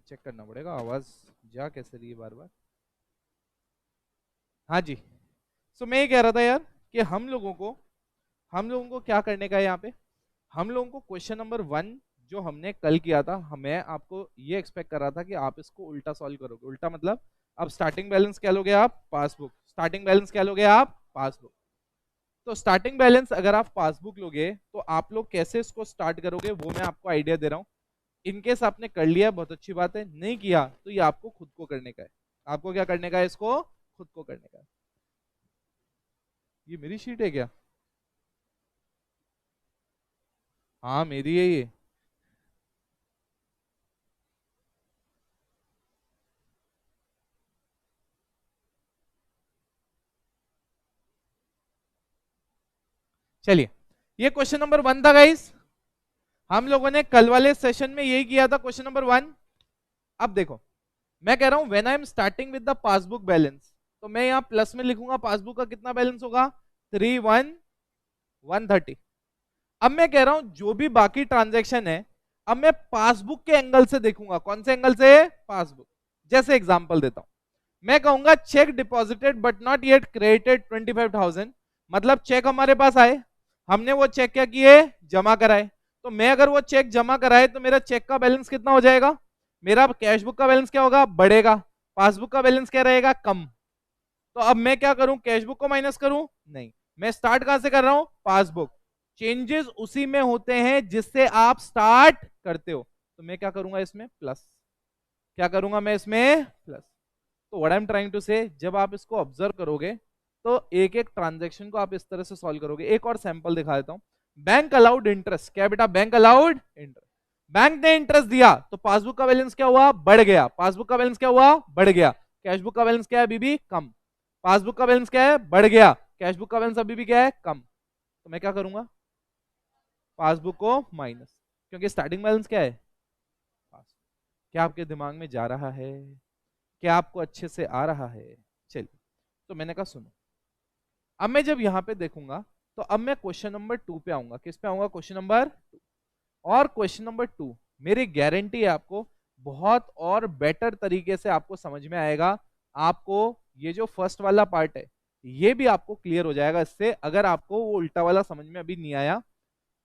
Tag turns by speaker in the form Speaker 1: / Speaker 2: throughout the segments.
Speaker 1: Check करना पड़ेगा, आवाज जा कैसे रही है बार बार। हाँ जी। सो मैं ये कह रहा था यार कि हम लोगों को क्या करने का है यहाँ पे। हम लोगों को क्वेश्चन नंबर 1 जो हमने कल किया था, मैं आपको ये एक्सपेक्ट कर रहा था कि आप इसको उल्टा सॉल्व करोगे। उल्टा मतलब अब स्टार्टिंग बैलेंस क्या लोगे आप, पासबुक। स्टार्टिंग बैलेंस क्या लोगे आप, पासबुक। तो स्टार्टिंग बैलेंस अगर आप पासबुक लोगे तो आप लोग कैसे इसको स्टार्ट करोगे वो मैं आपको आइडिया दे रहा हूँ। इनकेस आपने कर लिया बहुत अच्छी बात है, नहीं किया तो ये आपको खुद को करने का है। आपको क्या करने का है, इसको खुद को करने का है। ये मेरी शीट है क्या? हाँ मेरी है ये। चलिए, ये क्वेश्चन नंबर 1 था गाइस। हम लोगों ने कल वाले सेशन में यही किया था, क्वेश्चन नंबर 1। अब देखो, मैं कह रहा हूं when I am starting with the passbook balance, तो मैं यहां प्लस में लिखूंगा पासबुक का कितना बैलेंस होगा, 31,130। अब मैं कह रहा हूं जो भी बाकी ट्रांजैक्शन है, अब मैं पासबुक के एंगल से देखूंगा। कौन से एंगल से, पासबुक। जैसे एग्जांपल देता हूं, मैं कहूंगा check deposited but not yet credited 25,000। मतलब चेक हमारे पास आए, हमने वो चेक क्या किए, जमा कराए। तो मैं अगर वो चेक जमा कराए तो मेरा चेक का बैलेंस कितना हो जाएगा, मेरा कैश बुक का बैलेंस क्या होगा, बढ़ेगा। पासबुक का बैलेंस क्या रहेगा, कम। तो अब मैं क्या करूं, कैश बुक को माइनस करूं, नहीं। मैं स्टार्ट कहां से कर रहा हूं, पासबुक। चेंजेस उसी में होते हैं जिससे आप स्टार्ट करते हो। तो मैं क्या करूंगा इसमें, प्लस। क्या करूंगा मैं इसमें, प्लस। तो what I am trying to say, जब आप इसको ऑब्जर्व करोगे तो एक एक ट्रांजेक्शन को आप इस तरह से सॉल्व करोगे। एक और सैंपल दिखा देता हूं। बैंक अलाउड इंटरेस्ट, क्या बेटा, बैंक अलाउड इंटरेस्ट। बैंक ने इंटरेस्ट दिया तो पासबुक का बैलेंस क्या हुआ, बढ़ गया। पासबुक का बैलेंस क्या हुआ, बढ़ गया। कैश बुक का बैलेंस क्या है, अभी भी कम। पासबुक का बैलेंस क्या है, बढ़ गया। कैश बुक का बैलेंस अभी भी क्या है, कम। तो मैं क्या करूंगा, पासबुक को माइनस, क्योंकि स्टार्टिंग बैलेंस क्या है, पास। क्या आपके दिमाग में जा रहा है, क्या आपको अच्छे से आ रहा है? चलिए, तो मैंने कहा सुनो, अब मैं जब यहां पे देखूंगा तो अब मैं क्वेश्चन नंबर 2 पे आऊंगा। किस पे आऊंगा, क्वेश्चन नंबर 2। और क्वेश्चन नंबर 2 मेरी गारंटी है आपको बहुत और बेटर तरीके से आपको समझ में आएगा। आपको ये जो फर्स्ट वाला पार्ट है ये भी आपको क्लियर हो जाएगा इससे, अगर आपको वो उल्टा वाला समझ में अभी नहीं आया।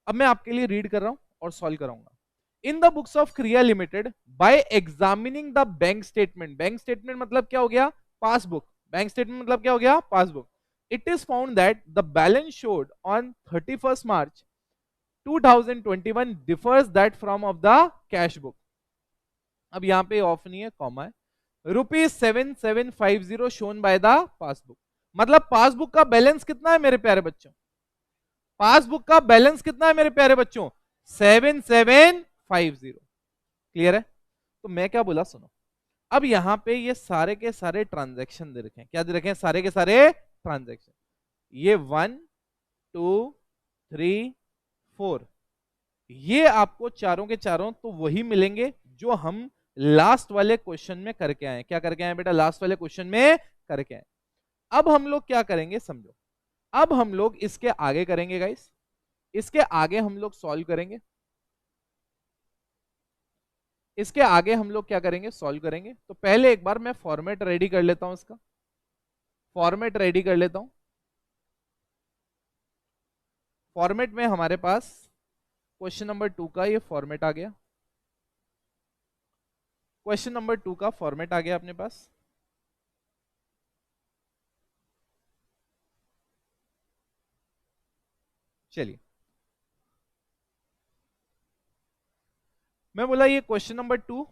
Speaker 1: अब मैं आपके लिए रीड कर रहा हूं और सॉल्व कराऊंगा। इन द बुक्स ऑफ क्रिया limited by examining the bank statement. Bank statement मतलब क्या हो गया, पासबुक। बैंक स्टेटमेंट मतलब क्या हो गया, passbook. It is found that the balance showed on 31st March 2021 differs that from of the cash book. अब यहां पे ऑफ नहीं है, कॉमा है। ₹7750 शोन बाय द पासबुक। मतलब पासबुक का बैलेंस कितना है मेरे प्यारे बच्चों, पासबुक का बैलेंस कितना है मेरे प्यारे बच्चों, 7750। क्लियर है? तो मैं क्या बोला, सुनो। अब यहां पे ये सारे के सारे ट्रांजैक्शन दे रखे हैं। क्या दे रखे हैं, सारे के सारे ट्रांजैक्शन। ये 1 2 3 4, ये आपको चारों के चारों तो वही मिलेंगे जो हम लास्ट वाले क्वेश्चन में करके आए। क्या करके आए बेटा, लास्ट वाले क्वेश्चन में करके आए। अब हम लोग क्या करेंगे समझो, अब हम लोग इसके आगे करेंगे गाइस। इसके आगे हम लोग सॉल्व करेंगे। इसके आगे हम लोग क्या करेंगे, सॉल्व करेंगे। तो पहले एक बार मैं फॉर्मेट रेडी कर लेता हूं, इसका फॉर्मेट रेडी कर लेता हूं। फॉर्मेट में हमारे पास क्वेश्चन नंबर 2 का ये फॉर्मेट आ गया। क्वेश्चन नंबर 2 का फॉर्मेट आ गया अपने पास। चलिए, मैं बोला ये क्वेश्चन नंबर 2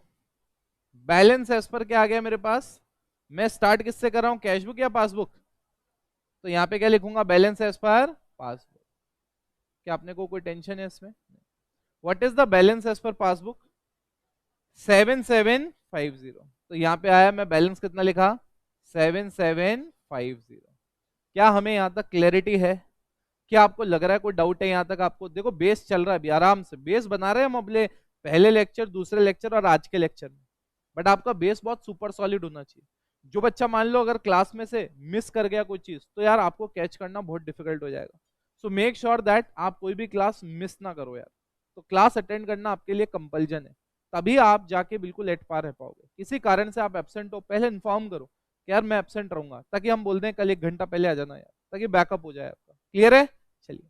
Speaker 1: बैलेंस एज पर क्या आ गया मेरे पास। मैं स्टार्ट किससे कर रहा हूं, कैशबुक या पासबुक। तो यहां पे क्या लिखूंगा, बैलेंस एज पर पासबुक। क्या आपने को कोई टेंशन है इसमें? What is the balance as per passbook, 7750। तो यहां पे आया, मैं बैलेंस कितना लिखा, 7750। क्या हमें यहां तक क्लैरिटी है? क्या आपको लग रहा है कोई डाउट है यहां तक आपको? देखो बेस चल रहा है अभी, आराम से बेस बना रहे हैं हम अपने पहले लेक्चर, दूसरे लेक्चर और आज के लेक्चर में। बट आपका बेस बहुत सुपर सॉलिड होना चाहिए। जो बच्चा मान लो अगर क्लास में से मिस कर गया कोई चीज, तो यार आपको कैच करना बहुत डिफिकल्ट हो जाएगा। सो मेक श्योर दैट आप कोई भी क्लास मिस ना करो यार। तो क्लास अटेंड करना आपके लिए कंपल्जन है। तभी आप जाके बिल्कुल एट पार रह पाओगे। किसी कारण से आप एब्सेंट हो, पहले इन्फॉर्म करो कि यार मैं एब्सेंट रहूंगा, ताकि हम बोल दें कल 1 घंटा पहले आ जाना यार, ताकि बैकअप हो जाए आपका। क्लियर है? चलिए,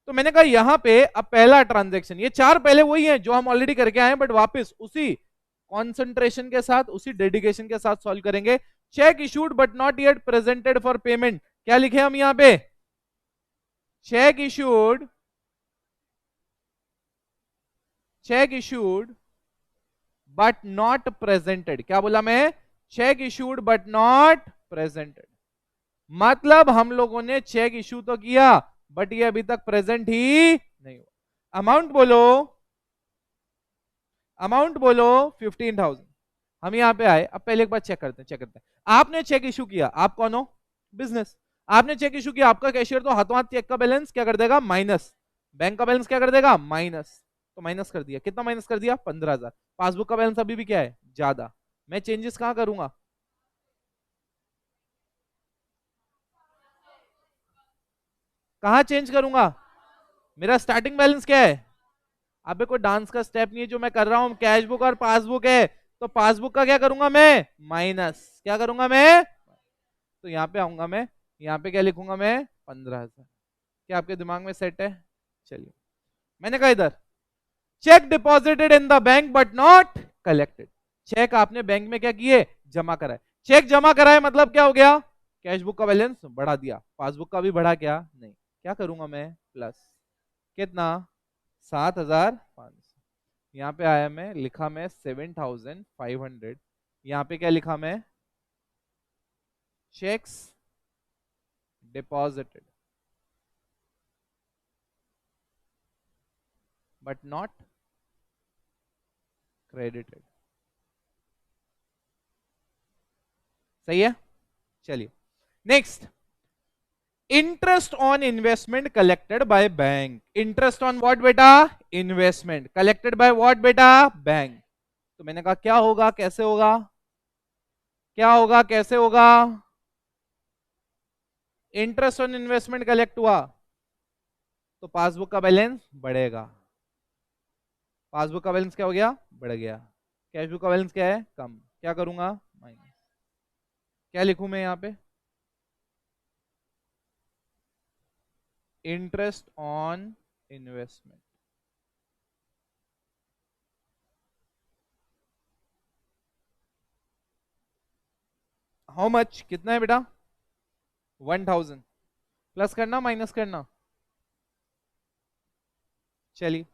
Speaker 1: तो मैंने कहा यहां पे अब पहला ट्रांजेक्शन, ये 4 पहले वही है जो हम ऑलरेडी करके आए, बट वापस उसी कॉन्सेंट्रेशन के साथ, उसी डेडिकेशन के साथ सॉल्व करेंगे। Check issued but not yet presented for payment, क्या लिखे हम यहां पे? Check issued, check issued but not presented. क्या बोला मैं? Check issued but not presented. मतलब हम लोगों ने चेक इशू तो किया, बट ये अभी तक प्रेजेंट ही नहीं हुआ। अमाउंट बोलो, अमाउंट बोलो 15,000। हम यहां पे आए, अब पहले एक बार चेक करते हैं, चेक करते हैं। आपने चेक इशू किया, आप कौन हो? बिजनेस। आपने चेक इशू किया, आपका कैशियर तो हाथों हाथ चेक का बैलेंस क्या कर देगा? माइनस। बैंक का बैलेंस क्या कर देगा? माइनस। तो माइनस कर दिया, कितना माइनस कर दिया? 15,000। पासबुक का बैलेंस अभी भी क्या है? ज्यादा। मैं चेंजेस कहां करूंगा? कहां चेंज करूंगा? मेरा स्टार्टिंग बैलेंस क्या है? अबे कोई डांस का स्टेप नहीं है जो मैं कर रहा हूं, कैश बुक और पासबुक है, तो पासबुक का क्या करूंगा मैं? माइनस। क्या करूंगा मैं? तो यहां पे आऊंगा मैं, यहां पे क्या लिखूंगा मैं? 15,000। क्या आपके दिमाग में सेट है? चलिए, मैंने कहा इधर cheque deposited in the bank but not collected. Cheque आपने बैंक में क्या किए? जमा कराए। चेक जमा कराए मतलब क्या हो गया? कैश बुक का बैलेंस बढ़ा दिया, पासबुक का भी बढ़ा क्या? नहीं। क्या करूंगा मैं? प्लस। कितना? 7,500। यहाँ पे आया मैं, लिखा मैं 7,500। यहाँ पे क्या लिखा मैं? Checks deposited but not credited. सही है? चलिए next, interest on investment collected by bank. Interest on what बेटा? इन्वेस्टमेंट कलेक्टेड बाय व्हाट बेटा? बैंक। तो मैंने कहा क्या होगा, कैसे होगा, क्या होगा, कैसे होगा? इंटरेस्ट ऑन इन्वेस्टमेंट कलेक्ट हुआ तो पासबुक का बैलेंस बढ़ेगा। पासबुक का बैलेंस क्या हो गया? बढ़ गया। कैश बुक का बैलेंस क्या है? कम। क्या करूंगा? माइनस। क्या लिखूं मैं यहां पे? Interest on investment. How much, कितना है बेटा? 1,000। प्लस करना माइनस करना? चलिए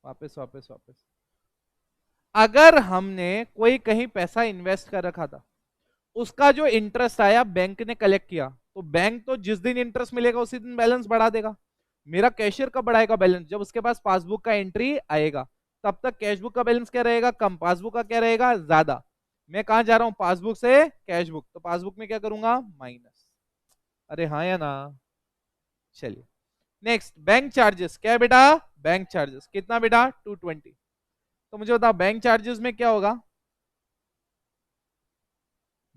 Speaker 1: वापस वापस वापस। अगर हमने कोई कहीं पैसा इन्वेस्ट कर रखा था, उसका जो इंटरेस्ट आया बैंक ने कलेक्ट किया, तो बैंक तो जिस दिन इंटरेस्ट मिलेगा उसी दिन बैलेंस बढ़ा देगा। मेरा कैशियर कब बढ़ाएगा बैलेंस? जब उसके पास पासबुक का एंट्री आएगा। तब तक कैश बुक का बैलेंस क्या रहेगा? कम। पासबुक का क्या रहेगा? ज्यादा। मैं कहां जा रहा हूं? पासबुक से कैश बुक, तो पासबुक में क्या करूंगा? माइनस। अरे हाँ या ना? चलिए नेक्स्ट, बैंक चार्जेस। क्या है बेटा? बैंक चार्जेस कितना बेटा? 220। तो मुझे बताओ बैंक चार्जेस में क्या होगा?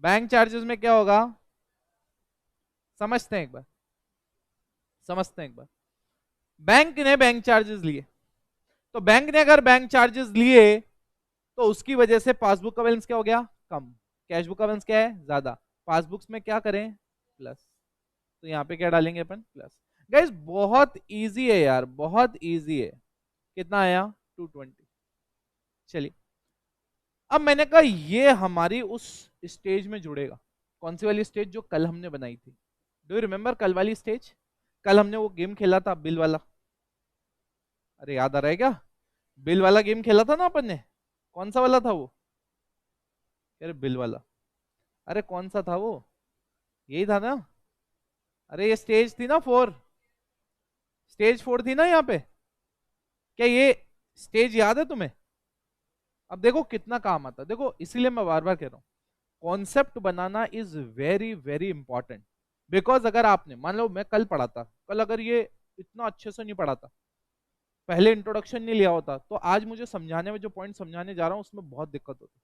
Speaker 1: बैंक चार्जेस में क्या होगा? समझते हैं एक बार, समझते हैं एक बार। बैंक ने बैंक चार्जेस लिए, तो बैंक ने अगर बैंक चार्जेस लिए तो उसकी वजह से पासबुक का बैलेंस क्या हो गया? कम। कैश बुक का बैलेंस क्या है? ज्यादा। पासबुक्स में क्या करें? प्लस। तो यहाँ पे क्या डालेंगे अपन? प्लस। गाइस बहुत इजी है यार, बहुत इजी है। कितना आया? 220। चलिए, अब मैंने कहा ये हमारी उस स्टेज में जुड़ेगा। कौन सी वाली स्टेज? जो कल हमने बनाई थी। डू यू रिमेम्बर कल वाली स्टेज? कल हमने वो गेम खेला था बिल वाला। अरे याद आ रहा है क्या? बिल वाला गेम खेला था ना अपन ने। कौन सा वाला था वो? अरे बिल वाला, अरे कौन सा था वो? यही था ना? अरे ये स्टेज थी ना 4, स्टेज 4 थी ना यहाँ पे। क्या ये स्टेज याद है तुम्हें? अब देखो कितना काम आता है, देखो इसीलिए मैं बार बार कह रहा हूँ, concept banana is very very important. Because अगर आपने, मान लो मैं कल पढ़ा था, कल अगर ये इतना अच्छे से नहीं पढ़ा था, पहले इंट्रोडक्शन नहीं लिया होता, तो आज मुझे समझाने में, जो पॉइंट समझाने जा रहा हूँ उसमें बहुत दिक्कत होती।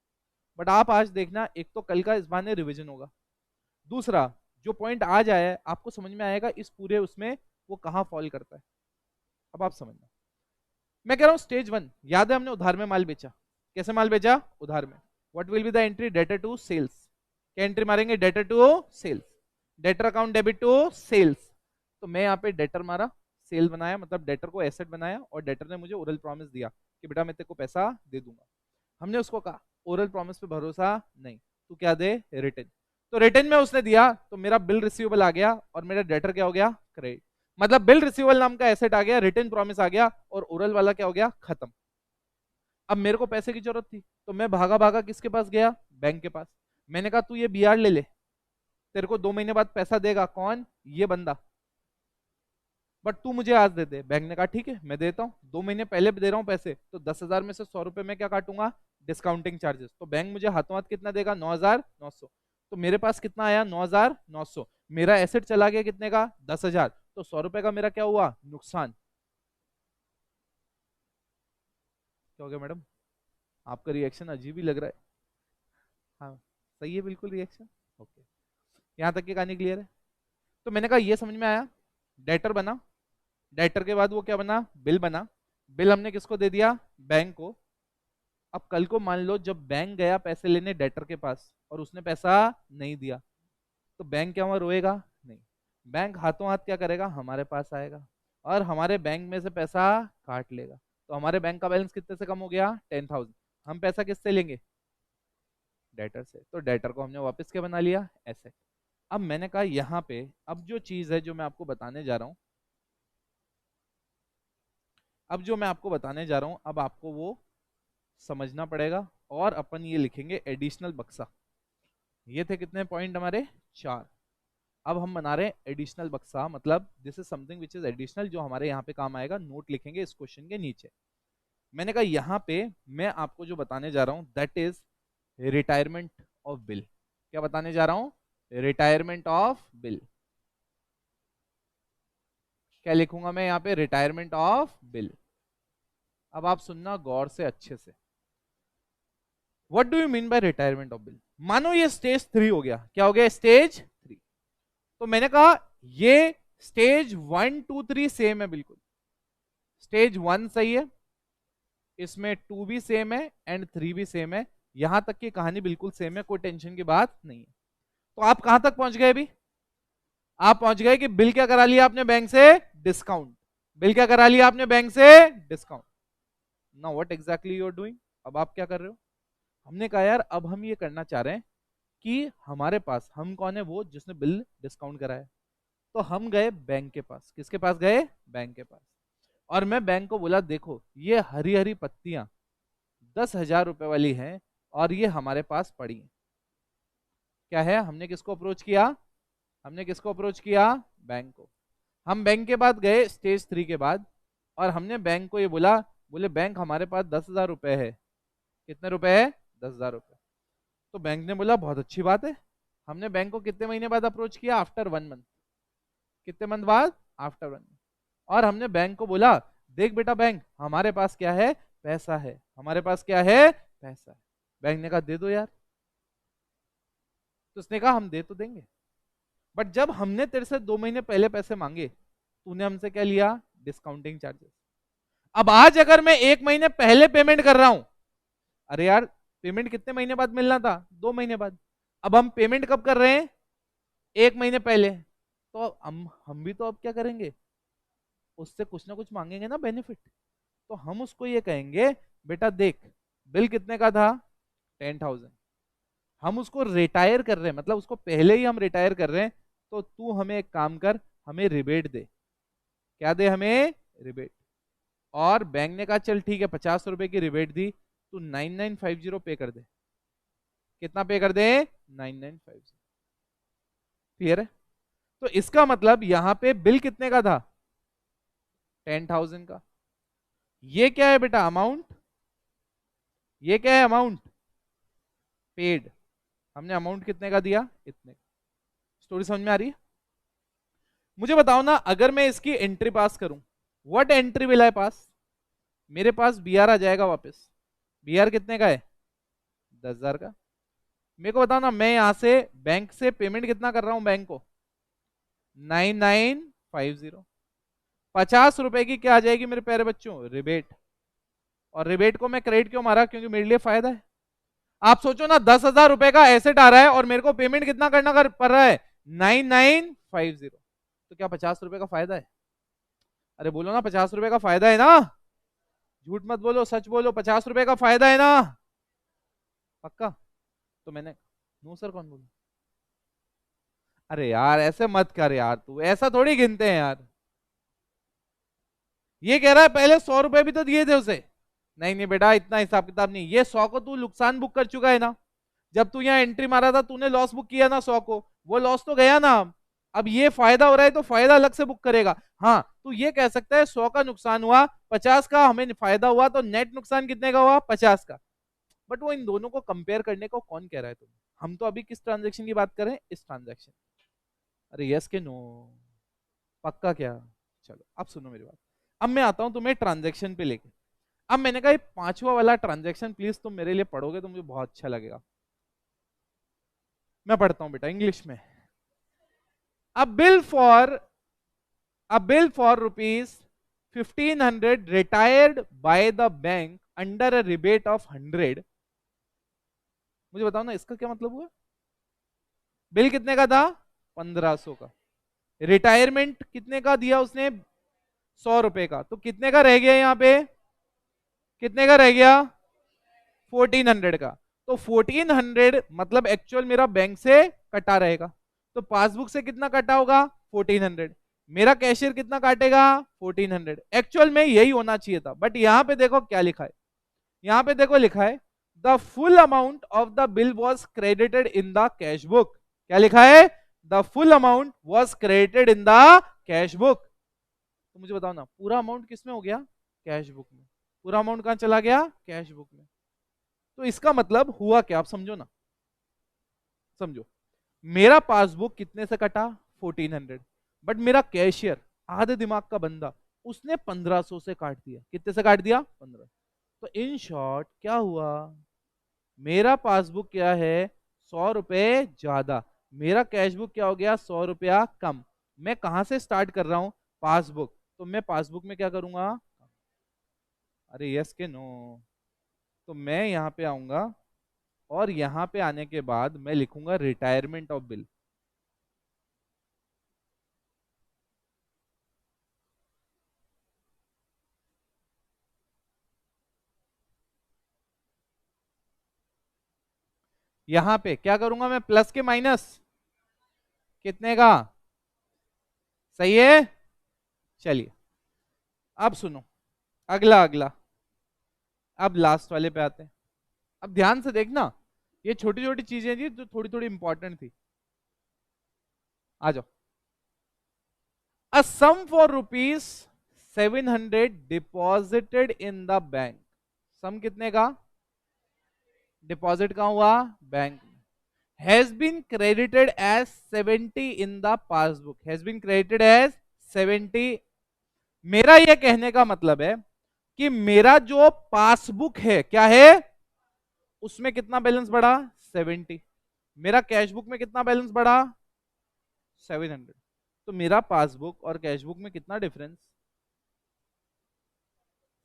Speaker 1: बट आप आज देखना, एक तो कल का इस बहाने रिवीजन होगा, दूसरा जो पॉइंट आज आया है आपको समझ में आएगा इस पूरे उसमें वो कहाँ फॉल करता है। अब आप समझना, मैं कह रहा हूं स्टेज 1, याद है हमने उधार में माल बेचा, कैसे माल बेचा, उधार में। What will be the entry, debtor to sales, क्या एंट्री मारेंगे, debtor to sales, debtor account debit to sales. तो मैं यहाँ पे डेटर मारा, सेल बनाया, मतलब डेटर को एसेट बनाया, और डेटर ने मुझे ओरल प्रॉमिस दिया कि बेटा मैं तेरे को पैसा दे दूंगा। हमने उसको कहा ओरल प्रॉमिस पे भरोसा नहीं, तू क्या दे, रिटर्न। तो रिटर्न में उसने दिया, तो मेरा बिल रिसीवेबल आ गया और मेरा डेटर क्या हो गया, क्रेडिट। मतलब बिल रिसीवेबल नाम का एसेट आ गया, रिटर्न प्रॉमिस आ गया, और ओरल वाला क्या हो गया, खत्म। अब मेरे को पैसे की जरूरत थी, तो मैं भागा भागा किसके पास गया, बैंक के पास। मैंने कहा तू ये बीआर ले ले, तेरे को 2 महीने बाद पैसा देगा, कौन, ये बंदा, बट तू मुझे आज दे दे। बैंक ने कहा ठीक है मैं देता हूँ, 2 महीने पहले दे रहा हूँ पैसे, तो 10,000 में से 100 रुपए मैं क्या काटूंगा, डिस्काउंटिंग चार्जेस। तो बैंक मुझे हाथों हाथ कितना देगा, 9,900। तो मेरे पास कितना आया, 9,900। मेरा एसेट चला गया कितने का, 10,000। तो 100 रुपए का मेरा क्या हुआ, नुकसान। क्या हो गया मैडम, आपका रिएक्शन अजीब ही लग रहा है। हाँ सही है बिल्कुल रिएक्शन, ओके। यहाँ तक की कहानी क्लियर है। तो मैंने कहा ये समझ में आया, डेटर बना, डेटर के बाद वो क्या बना, बिल बना। बिल हमने किसको दे दिया, बैंक को। अब कल को मान लो जब बैंक गया पैसे लेने डेटर के पास और उसने पैसा नहीं दिया, तो बैंक क्या वहां रोएगा, नहीं। बैंक हाथों हाथ क्या करेगा, हमारे पास आएगा और हमारे बैंक में से पैसा काट लेगा। तो हमारे बैंक का बैलेंस कितने से कम हो गया, 10,000। हम पैसा किससे लेंगे, डेटर से। तो डेटर को हमने वापस क्या बना लिया, एसेट। अब मैंने कहा यहाँ पे अब जो चीज है जो मैं आपको बताने जा रहा हूं, अब जो मैं आपको बताने जा रहा हूं, अब आपको वो समझना पड़ेगा। और अपन ये लिखेंगे एडिशनल बक्सा। ये थे कितने पॉइंट हमारे, 4। अब हम बना रहे हैं एडिशनल बक्सा, मतलब this is something which is additional, जो हमारे यहाँ पे काम आएगा। नोट लिखेंगे इस क्वेश्चन के नीचे। मैंने कहा यहाँ पे मैं आपको जो बताने जा रहा हूँ that is retirement of bill. क्या बताने जा रहा हूँ, रिटायरमेंट ऑफ बिल। क्या लिखूंगा मैं यहाँ पे, रिटायरमेंट ऑफ बिल। अब आप सुनना गौर से अच्छे से, what do you mean by retirement of bill. मानो ये स्टेज 3 हो गया, क्या हो गया, स्टेज 3। तो मैंने कहा ये स्टेज 1, 2, 3 सेम है बिल्कुल। स्टेज 1 सही है, इसमें 2 भी सेम है एंड 3 भी सेम है। यहां तक की कहानी बिल्कुल सेम है, कोई टेंशन की बात नहीं है। तो आप कहां तक पहुंच गए अभी, आप पहुंच गए कि बिल क्या करा लिया आपने बैंक से, डिस्काउंट। बिल क्या करा लिया आपने बैंक से, discount. Now what exactly you are doing, अब आप क्या कर रहे हो। हमने कहा यार अब हम ये करना चाह रहे हैं कि हमारे पास, हम कौन है, वो जिसने बिल डिस्काउंट कराया। तो हम गए बैंक के पास, किसके पास गए, बैंक के पास। और मैं बैंक को बोला देखो ये हरी हरी पत्तियां 10,000 रुपए वाली हैं और ये हमारे पास पड़ी हैं। क्या है, हमने किसको अप्रोच किया, हमने किसको अप्रोच किया, बैंक को। हम बैंक के बाद गए स्टेज 3 के बाद, और हमने बैंक को ये बोला, बोले बैंक हमारे पास 10,000 रुपए है। कितने रुपए है, 10,000 रुपए। तो बैंक ने बोला बहुत अच्छी बात है। हमने बैंक को कितने महीने बाद अप्रोच किया, आफ्टर 1 मंथ। कितने मंथ बाद, आफ्टर 1 मंथ। और हमने बैंक को बोला देख बेटा बैंक हमारे पास क्या है, पैसा है, हमारे पास क्या है, पैसा है। बैंक ने कहा दे दो यार। तो उसने कहा हम दे तो देंगे, बट जब हमने तेरे से 2 महीने पहले पैसे मांगे, तूने हमसे क्या लिया, डिस्काउंटिंग चार्जेस। अब आज अगर मैं 1 महीने पहले पेमेंट कर रहा हूं, अरे यार पेमेंट कितने महीने बाद मिलना था, 2 महीने बाद। अब हम पेमेंट कब कर रहे हैं, 1 महीने पहले। तो हम भी तो अब क्या करेंगे, उससे कुछ ना कुछ मांगेंगे ना बेनिफिट। तो हम उसको ये कहेंगे बेटा देख बिल कितने का था, 10,000। हम उसको रिटायर कर रहे हैं, मतलब उसको पहले ही हम रिटायर कर रहे हैं। तो तू हमें एक काम कर, हमें रिबेट दे। क्या दे, हमें रिबेट। और बैंक ने कहा चल ठीक है 50 रुपए की रिबेट दी, तू 9950 पे कर दे। कितना पे कर दे, 9950। क्लियर है। तो इसका मतलब यहां पे बिल कितने का था, 10,000 का। ये क्या है बेटा, अमाउंट। ये क्या है, अमाउंट पेड। हमने अमाउंट कितने का दिया, इतने। स्टोरी समझ में आ रही है। मुझे बताओ ना अगर मैं इसकी एंट्री पास करूं, व्हाट एंट्री विल आई पास। मेरे पास बीआर आ जाएगा वापस। बीआर कितने का है, 10,000 का। मेरे को बताओ ना मैं यहां से बैंक से पेमेंट कितना कर रहा हूं बैंक को, 9950। 50 रुपए की क्या आ जाएगी मेरे प्यारे बच्चों, रिबेट। और रिबेट को मैं क्रेडिट क्यों मारा, क्योंकि मेरे लिए फायदा है। आप सोचो ना, 10,000 रुपए का एसेट आ रहा है और मेरे को पेमेंट कितना करना पड़ रहा है, 9950। तो क्या 50 रुपए का फायदा है? अरे बोलो ना, 50 रुपए का फायदा है ना, झूठ मत बोलो, सच बोलो, 50 रुपए का फायदा है ना, पक्का? तो मैंने, नो सर कौन बोला? अरे यार ऐसे मत कर यार, तू ऐसा थोड़ी गिनते हैं यार। ये कह रहा है पहले 100 रुपए भी तो दिए थे उसे। नहीं नहीं बेटा, इतना हिसाब किताब नहीं, ये 100 को तू नुकसान बुक कर चुका है ना। जब तू यहाँ एंट्री मारा था तूने लॉस बुक किया ना 100 को, वो लॉस तो गया ना। अब ये फायदा हो रहा है तो फायदा अलग से बुक करेगा। हाँ तू ये कह सकता है 100 का नुकसान हुआ, 50 का हमें फायदा हुआ, तो नेट नुकसान कितने का हुआ, 50 का। बट वो इन दोनों को कंपेयर करने को कौन कह रहा है तुम्हें? हम तो अभी किस ट्रांजेक्शन की बात करें, इस ट्रांजेक्शन। अरे यस के नो, पक्का क्या? चलो अब सुनो मेरी बात। अब मैं आता हूं तुम्हें ट्रांजेक्शन पे लेके। अब मैंने कहा पांचवा वाला ट्रांजेक्शन प्लीज तुम मेरे लिए पढ़ोगे तो मुझे बहुत अच्छा लगेगा। मैं पढ़ता हूं बेटा इंग्लिश में। अ bill for rupees 1500 retired by the bank under a rebate of 100। मुझे बताओ ना इसका क्या मतलब हुआ? बिल कितने का था, 1500 का। रिटायरमेंट कितने का दिया उसने, 100 रुपए का। तो कितने का रह गया यहाँ पे, कितने का रह गया, 1400 का। तो 1400 मतलब एक्चुअल मेरा बैंक से कटा रहेगा। तो पासबुक से कितना कटा होगा, 1400। मेरा कैशियर कितना काटेगा, 1400। एक्चुअल में यही होना चाहिए था, बट यहां पे देखो क्या लिखा है, यहां पे देखो लिखा है the full amount of the bill was credited in the cash book. क्या लिखा है, the full amount was credited in the cash book. तो मुझे बताओ ना पूरा अमाउंट किसमें हो गया, कैश बुक में। पूरा अमाउंट कहां चला गया, कैश बुक में। तो इसका मतलब हुआ क्या, आप समझो ना, समझो। मेरा पासबुक कितने से कटा, 1400। बट मेरा कैशियर आधे दिमाग का बंदा, उसने 1500 से काट दिया। कितने से काट दिया, 15। तो इन शॉर्ट क्या हुआ, मेरा पासबुक क्या है, 100 रुपए ज्यादा, मेरा कैश बुक क्या हो गया, 100 रुपया कम। मैं कहां से स्टार्ट कर रहा हूं, पासबुक। तो मैं पासबुक में क्या करूंगा, अरे यस के नो। तो मैं यहां पे आऊंगा और यहां पे आने के बाद मैं लिखूंगा रिटायरमेंट ऑफ बिल। यहां पे क्या करूंगा मैं, प्लस के माइनस, कितने का, सही है। चलिए अब सुनो, अगला अगला, अब लास्ट वाले पे आते हैं। अब ध्यान से देखना, ये छोटी छोटी चीजें थी जो थोड़ी थोड़ी इंपॉर्टेंट थी। आ जाओ। A sum for rupees 700 deposited in the bank. Sum कितने का, डिपॉजिट कहां हुआ, बैंक में। Has been credited as 70 in the passbook, has been credited as 70। मेरा यह कहने का मतलब है कि मेरा जो पासबुक है क्या है, उसमें कितना बैलेंस बढ़ा, 70। मेरा कैश बुक में कितना बैलेंस बढ़ा, 700। तो मेरा पासबुक और कैश बुक में कितना डिफरेंस,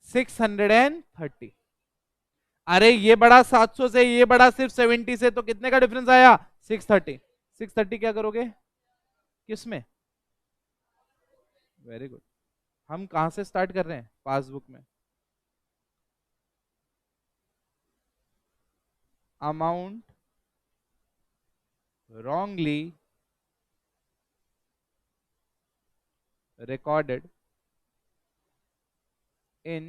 Speaker 1: 630। अरे ये बड़ा 700 से, ये बड़ा सिर्फ 70 से, तो कितने का डिफरेंस आया, 630। 630 क्या करोगे, किसमें, वेरी गुड। हम कहां से स्टार्ट कर रहे हैं, पासबुक में। Amount wrongly recorded in,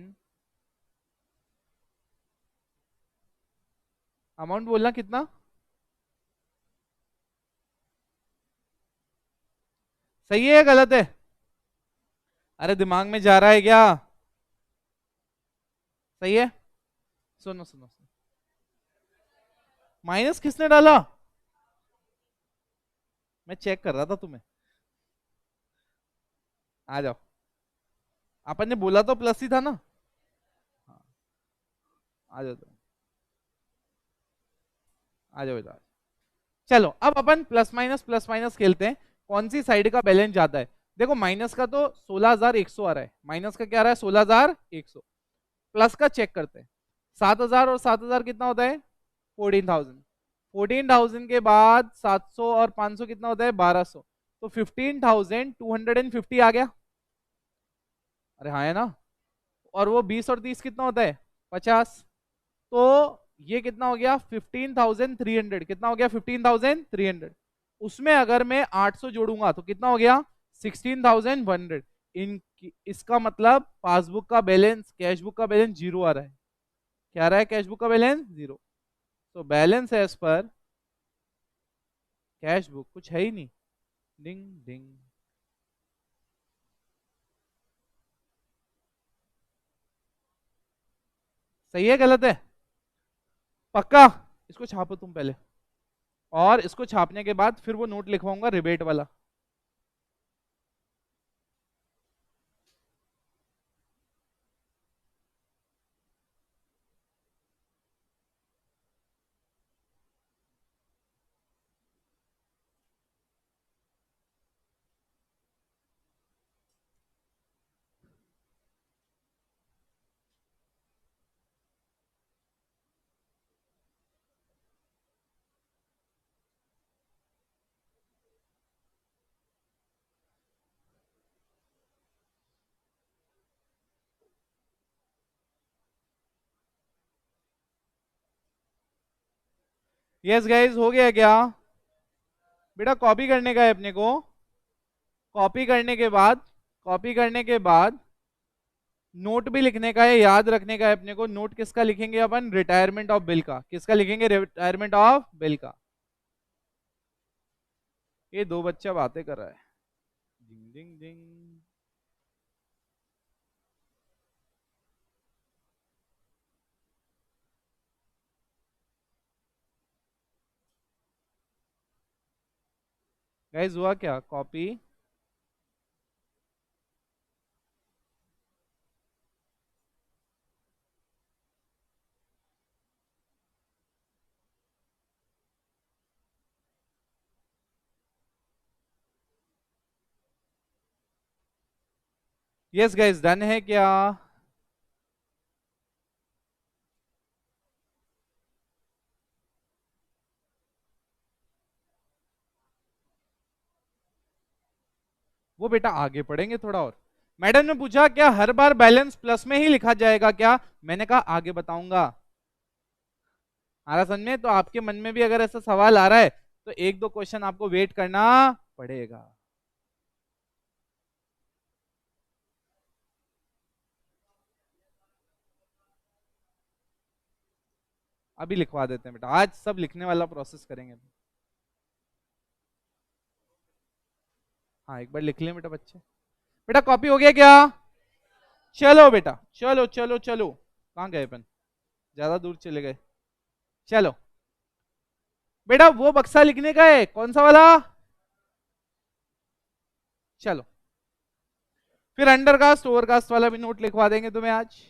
Speaker 1: amount बोलना कितना, सही है या गलत है, अरे दिमाग में जा रहा है क्या, सही है। सुनो सुनो सुनो, माइनस किसने डाला, मैं चेक कर रहा था तुम्हें। आ जाओ, अपन ने बोला तो प्लस ही था ना। हाँ, आ जाओ आ जाओ इधर। चलो अब अपन प्लस माइनस खेलते हैं, कौन सी साइड का बैलेंस ज्यादा है। देखो माइनस का तो 16,100 आ रहा है, माइनस का क्या आ रहा है, 16,100। प्लस का चेक करते हैं। 7,000 और 7,000 कितना होता है? 14,000। 14,000 के बाद 700 और 500 कितना होता है? 1,200। तो 15,250 आ गया। अरे हाँ है ना। और वो 20 और 30 कितना होता है? 50। तो ये कितना हो गया? 15,300। कितना हो गया? 15,300। उसमें अगर मैं 800 जोड़ूंगा तो कितना हो गया? 16,100। इन इसका मतलब पासबुक का बैलेंस, कैश बुक का बैलेंस जीरो आ रहा है। क्या आ रहा है? कैश बुक का बैलेंस जीरो। तो balance as per cash book कुछ है ही नहीं। डिंग डिंग। सही है गलत है? पक्का? इसको छापो तुम पहले, और इसको छापने के बाद फिर वो नोट लिखवाऊंगा रिबेट वाला। यस गाइस, हो गया क्या? बेटा कॉपी करने का है अपने को। कॉपी करने के बाद, कॉपी करने के बाद नोट भी लिखने का है, याद रखने का है अपने को। नोट किसका लिखेंगे अपन? रिटायरमेंट ऑफ बिल का। किसका लिखेंगे? रिटायरमेंट ऑफ बिल का। ये दो बच्चा बातें कर रहा है। डिंग डिंग डिंग। गाइस हुआ क्या? कॉपी। यस गाइस, डन है क्या? वो बेटा आगे पढ़ेंगे थोड़ा और। मैडम ने पूछा क्या हर बार बैलेंस प्लस में ही लिखा जाएगा क्या? मैंने कहा आगे बताऊंगा। आ रहा समझ में? तो आपके मन में भी अगर ऐसा सवाल आ रहा है तो एक दो क्वेश्चन आपको वेट करना पड़ेगा। अभी लिखवा देते हैं बेटा, आज सब लिखने वाला प्रोसेस करेंगे। हाँ एक बार लिख लें बेटा बच्चे। बेटा कॉपी हो गया क्या? चलो बेटा, चलो चलो चलो। कहाँ गए अपन? ज्यादा दूर चले गए। चलो बेटा, वो बक्सा लिखने का है, कौन सा वाला? चलो, फिर अंडरकास्ट ओवरकास्ट वाला भी नोट लिखवा देंगे तुम्हें आज।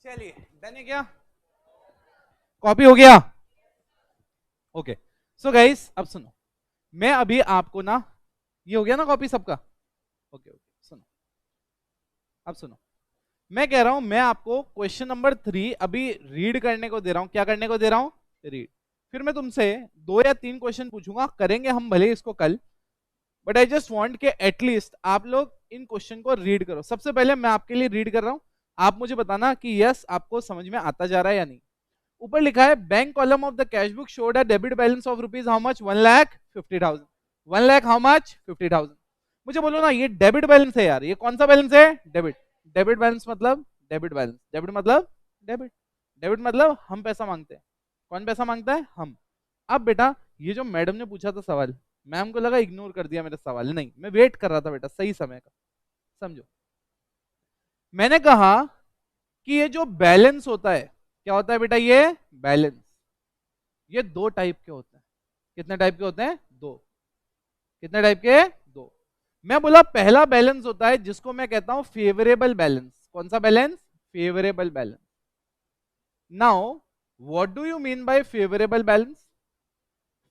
Speaker 1: चलिए डन है क्या? कॉपी हो गया? ओके। सो गाइस अब सुनो, मैं अभी आपको ना, ये हो गया ना कॉपी सबका? ओके ओके, सुनो अब सुनो, मैं कह रहा हूं मैं आपको क्वेश्चन नंबर 3 अभी रीड करने को दे रहा हूं। क्या करने को दे रहा हूं? रीड। फिर मैं तुमसे 2 या 3 क्वेश्चन पूछूंगा, करेंगे हम भले इसको कल, बट आई जस्ट वांट के एटलीस्ट आप लोग इन क्वेश्चन को रीड करो। सबसे पहले मैं आपके लिए रीड कर रहा हूं, आप मुझे बताना कि यस आपको समझ में आता जा रहा है या नहीं। ऊपर लिखा है bank column of the cash book showed a debit balance of rupees how much 1,50,000। 1,00,000 how much 50,000। मुझे बोलो ना, ये डेबिट बैलेंस है यार, ये कौन सा बैलेंस है? डेबिट। डेबिट बैलेंस मतलब डेबिट बैलेंस, डेबिट मतलब डेबिट, डेबिट मतलब हम पैसा मांगते हैं। कौन पैसा मांगता है? हम। अब बेटा ये जो मैडम ने पूछा था सवाल, मैम को लगा इग्नोर कर दिया मेरा सवाल, नहीं मैं वेट कर रहा था बेटा सही समय का। समझो, मैंने कहा कि ये जो बैलेंस होता है, क्या होता है बेटा? ये बैलेंस, ये 2 टाइप के होते हैं। कितने टाइप के होते हैं? 2। कितने टाइप के? 2। मैं बोला पहला बैलेंस होता है जिसको मैं कहता हूं फेवरेबल बैलेंस। कौन सा balance? Favourable balance. Now what do you mean by favourable balance?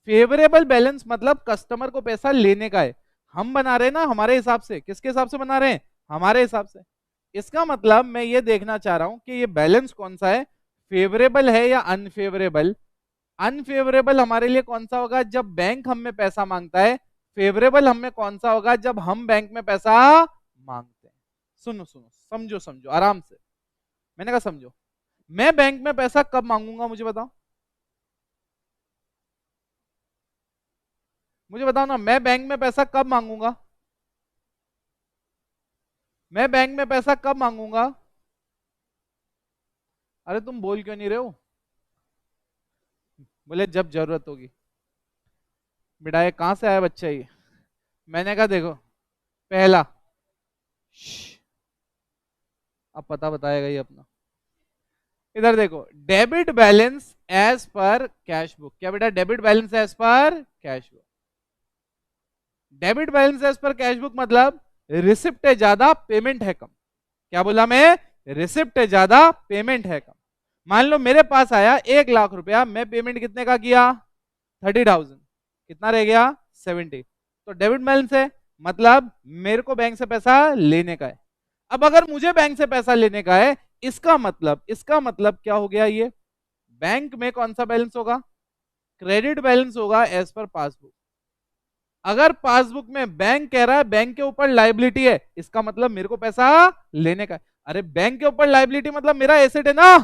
Speaker 1: Favourable balance मतलब कस्टमर को पैसा लेने का है, हम बना रहे हैं ना हमारे हिसाब से। किसके हिसाब से बना रहे हैं? हमारे हिसाब से। इसका मतलब मैं ये देखना चाह रहा हूं कि ये बैलेंस कौन सा है, फेवरेबल है या अनफेवरेबल। अनफेवरेबल हमारे लिए कौन सा होगा? जब बैंक हम में पैसा मांगता है। फेवरेबल हम में कौन सा होगा? जब हम बैंक में पैसा मांगते हैं। सुनो सुनो, समझो समझो आराम से, मैंने कहा समझो। मैं बैंक में पैसा कब मांगूंगा मुझे बताओ? मुझे बताओ ना, मैं बैंक में पैसा कब मांगूंगा? मैं बैंक में पैसा कब मांगूंगा? अरे तुम बोल क्यों नहीं रहे हो? बोले जब जरूरत होगी। बेटा ये कहां से आया बच्चा ये? मैंने कहा देखो, पहला, अब पता बताएगा ये अपना। इधर देखो, debit balance as per cash book. क्या बेटा? Debit balance as per cash book. Debit balance as per cash book मतलब रिसिप्ट है ज्यादा, पेमेंट है कम। क्या बोला मैं? रिसिप्ट है ज्यादा, पेमेंट है कम। मान लो मेरे पास आया 1,00,000 रुपया, मैं पेमेंट कितने का किया? 30,000। कितना रह गया? 70। तो डेबिट बैलेंस है, मतलब मेरे को बैंक से पैसा लेने का है। अब अगर मुझे बैंक से पैसा लेने का है, इसका मतलब क्या हो गया? ये बैंक में कौन सा बैलेंस होगा? क्रेडिट बैलेंस होगा एज पर पासबुक। अगर पासबुक में बैंक कह रहा है बैंक के ऊपर लाइबिलिटी है, इसका मतलब मेरे को पैसा लेने का है। अरे बैंक के ऊपर लाइबिलिटी मतलब मेरा एसेट है ना।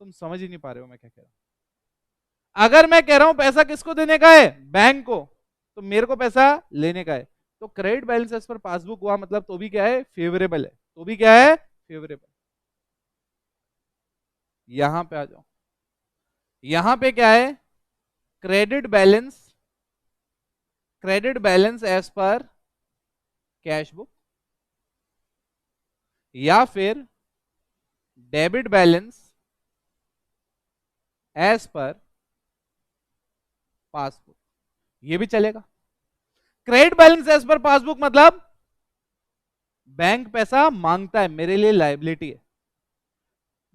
Speaker 1: तुम समझ ही नहीं पा रहे हो मैं क्या कह रहा हूं। अगर मैं कह रहा हूं पैसा किसको देने का है? बैंक को, तो मेरे को पैसा लेने का है। तो credit balance as per passbook हुआ, मतलब तो भी क्या है? फेवरेबल है। तो भी क्या है? फेवरेबल। यहां पे आ जाओ, यहां पे क्या है? Credit balance, credit balance as per cash book, या फिर debit balance as per passbook, ये भी चलेगा। Credit balance as per passbook मतलब बैंक पैसा मांगता है, मेरे लिए लायबिलिटी है।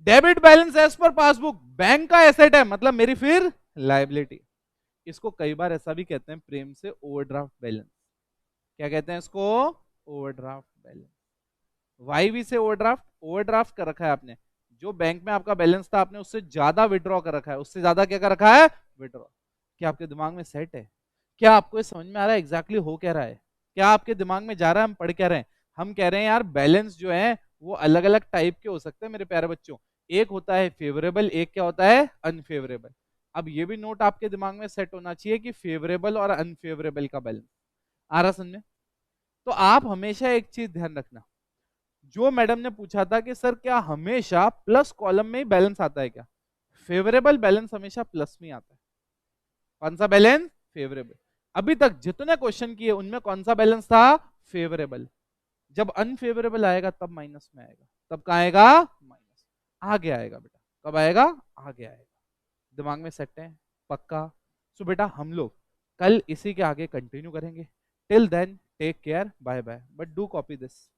Speaker 1: Debit balance as per passbook bank का एसेट है, मतलब मेरी फिर लायबिलिटी। इसको कई बार ऐसा भी कहते हैं प्रेम से, ओवरड्राफ्ट बैलेंस। क्या कहते हैं इसको? Overdraft balance. वाई भी से ओवरड्राफ्ट, ओवरड्राफ्ट कर रखा है आपने, जो बैंक में आपका बैलेंस था आपने उससे ज्यादा विड्रॉ कर रखा है। उससे ज्यादा क्या कर रखा है? विड्रॉ। क्या आपके दिमाग में सेट है? क्या आपको ये समझ में आ रहा है एग्जैक्टली हो क्या रहा है? क्या आपके दिमाग में जा रहा है हम पढ़ क्या रहे हैं? हम कह रहे हैं यार बैलेंस जो है वो अलग अलग टाइप के हो सकते हैं मेरे प्यारे बच्चों। एक होता है फेवरेबल, एक क्या होता है? अनफेवरेबल। अब ये भी नोट आपके दिमाग में सेट होना चाहिए कि फेवरेबल और अनफेवरेबल का बैलेंस आ रहा समझ में। तो आप हमेशा एक चीज ध्यान रखना, जो मैडम ने पूछा था कि सर क्या हमेशा प्लस कॉलम में ही बैलेंस आता है क्या? फेवरेबल बैलेंस हमेशा प्लस में आता है। कौन सा बैलेंस? फेवरेबल। अभी तक जितने क्वेश्चन किए उनमें कौन सा बैलेंस था? फेवरेबल। जब अनफेवरेबल आएगा तब माइनस में आएगा। तब कहां आएगा? माइनस। आगे आएगा बेटा। कब आएगा? आगे आएगा। दिमाग में सेट है? पक्का? सो बेटा हम लोग कल इसी के आगे कंटिन्यू करेंगे। Till then take care, bye bye, but do copy this.